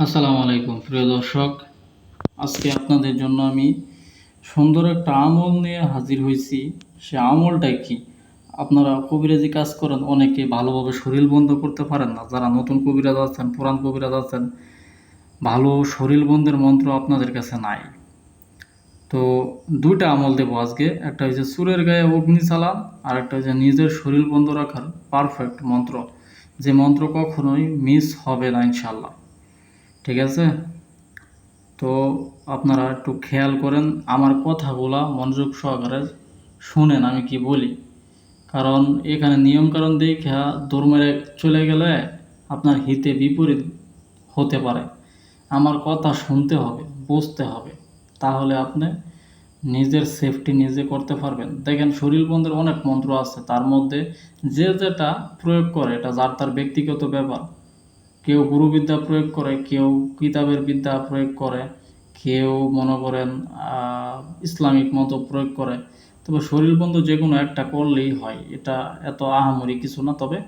আসসালামু আলাইকুম প্রিয় দর্শক। আজকে আপনাদের জন্য আমি সুন্দর একটা আমল নিয়ে হাজির হয়েছি। সে আমলটাই কি? আপনারা কবিরাজি কাজ করেন, অনেকে ভালোভাবে শরীর বন্ধ করতে পারেন না। যারা নতুন কবিরাজ আছেন, পুরান কবিরাজ আছেন, ভালো শরীর বন্ধের মন্ত্র আপনাদের কাছে নাই। তো দুইটা আমল দেবো আজকে। একটা হচ্ছে চুরের গায়ে অগ্নি চালান, আর একটা হচ্ছে নিজের শরীর বন্ধ রাখার পারফেক্ট মন্ত্র, যে মন্ত্র কখনোই মিস হবে না ইনশাল্লাহ। ঠিক আছে? তো আপনারা একটু খেয়াল করেন, আমার কথাগুলা মনোযোগ সহকারে শুনেন আমি কি বলি। কারণ এখানে নিয়মকানুন দেখে দৌড় মেরে চলে গেলে আপনার হিতে বিপরীত হতে পারে। আমার কথা শুনতে হবে, বুঝতে হবে, তাহলে আপনি নিজের সেফটি নিজে করতে পারবেন। দেখেন, শরীর বন্ধের অনেক মন্ত্র আছে, তার মধ্যে যে যেটা প্রয়োগ করে এটা যার তার ব্যক্তিগত ব্যাপার। কেউ গুরুবিদ্যা প্রয়োগ করে, কেউ কিতাবের বিদ্যা প্রয়োগ করে, কেউ মনে করেন ইসলামিক মতো প্রয়োগ করে। তবে শরীর বন্ধ যে কোনো একটা করলেই হয়, এটা এত আহামরি কিছু না। তবে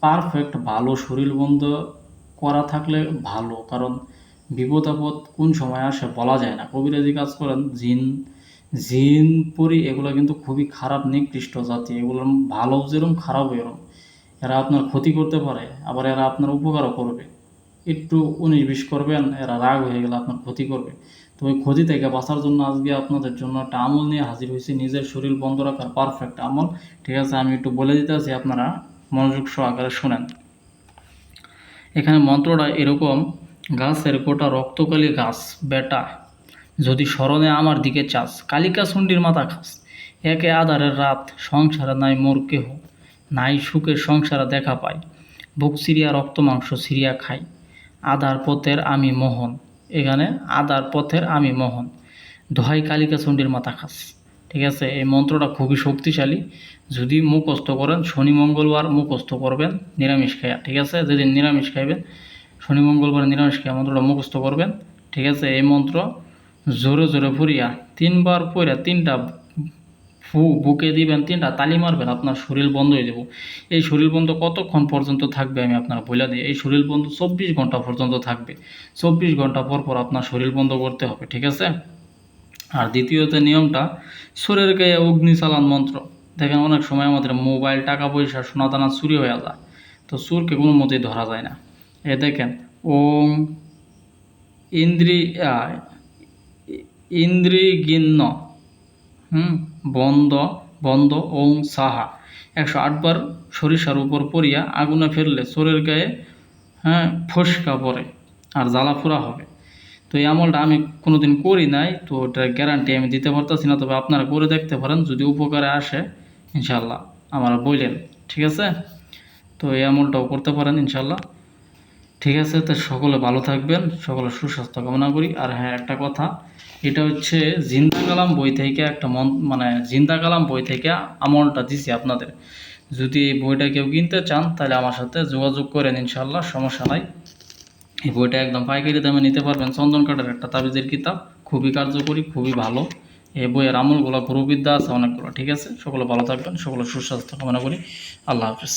পারফেক্ট ভালো শরীর বন্ধ করা থাকলে ভালো, কারণ বিপদ আপদ কোন সময় আসে বলা যায় না। কবিরাজি কাজ করেন, জিন জিন পরি এগুলো কিন্তু খুবই খারাপ নিকৃষ্ট জাতি। এগুলো ভালো যেরকম খারাপ এরকম। এরা আপনার ক্ষতি করতে পারে, আবার এরা আপনার উপকারও করবে। একটু 19-20 করবেন, এরা রাগ হয়ে গেলে আপনার ক্ষতি করবে। তো ওই ক্ষতি থেকে বাঁচার জন্য আজকে আপনাদের জন্য একটা আমল নিয়ে হাজির হয়েছি, নিজের শরীর বন্ধ রাখার পারফেক্ট আমল। ঠিক আছে, আমি একটু বলে দিতে আছি, আপনারা মনোযোগ সহকারে শোনেন। এখানে মন্ত্রটা এরকম: গাছের গোটা রক্তকালী গাছ বেটা, যদি স্মরণে আমার দিকে চাস, কালিকা চণ্ডীর মাথা খাস। একে আধারের রাত, সংসারে নাই মোর কেহ, নাই সুখের সংসারে দেখা পাই। বুক চিরিয়া রক্ত মাংস ছিঁড়িয়া খাই, আধার পথের আমি মোহন। এখানে আধার পথের আমি মোহন, দোহাই কালিকা চণ্ডীর মাথা খাস। ঠিক আছে, এই মন্ত্রটা খুবই শক্তিশালী। যদি মুখস্থ করেন, শনি মঙ্গলবার মুখস্থ করবেন নিরামিষ খাইয়া। ঠিক আছে, যেদিন নিরামিষ খাইবেন, শনি মঙ্গলবার নিরামিষ খাইয়া মন্ত্রটা মুখস্থ করবেন। ঠিক আছে, এই মন্ত্র জোরে জোরে পড়িয়া 3 বার পড়িয়া 3টা বুকে দিবেন, 3টা তালি মারবেন, আপনার শরীর বন্ধ হয়ে যাব। এই শরীর বন্ধ কতক্ষণ পর্যন্ত থাকবে আমি আপনারা বলে দিই। এই শরীর বন্ধ 24 ঘন্টা পর্যন্ত থাকবে। 24 ঘন্টা পর পর আপনার শরীর বন্ধ করতে হবে। ঠিক আছে? আর দ্বিতীয়ত নিয়মটা, সুরের গায়ে অগ্নি চালান মন্ত্র। দেখেন, অনেক সময় আমাদের মোবাইল, টাকা পয়সা, সোনা দানা চুরি হয়ে যায়, তো চোরকে কোনো মতেই ধরা যায় না। এ দেখেন, ওং ইন্দ্রি ইন্দ্রিগিন্ন বন্ধ বন্ধ ওং সাহা 108 বার সরিষার উপর পড়িয়া আগুনে ফেললে চোরের গায়ে ফসকা পড়ে আর জ্বালা পোড়া হবে। তো এই আমলটা আমি কোনোদিন করি নাই, তো ওটার গ্যারান্টি আমি দিতে পারতেছি না। তবে আপনারা করে দেখতে পারেন, যদি উপকারে আসে ইনশাল্লাহ আমার বললেন। ঠিক আছে, তো এই আমলটাও করতে পারেন ইনশাল্লাহ। ঠিক আছে, তো সকলে ভালো থাকবেন, সকলে সুস্বাস্থ্য কামনা করি। আর হ্যাঁ, একটা কথা, এটা হচ্ছে জিন্দা কালাম বই থেকে একটা জিন্দা কালাম বই থেকে আমলটা দিছি আপনাদের। যদি এই বইটা কেউ কিনতে চান তাহলে আমার সাথে যোগাযোগ করেন ইনশাল্লাহ, সমস্যা নাই। এই বইটা একদম পাইকারি দামে নিতে পারবেন। চন্দন কাঠের একটা তাবিজের কিতাব, খুবই কার্যকরী, খুবই ভালো। এই বইয়ের আমলগুলো গুরুবিদ্যা আছে অনেকগুলো। ঠিক আছে, সকলে ভালো থাকবেন, সকলে সুস্বাস্থ্য কামনা করি। আল্লাহ হাফেজ।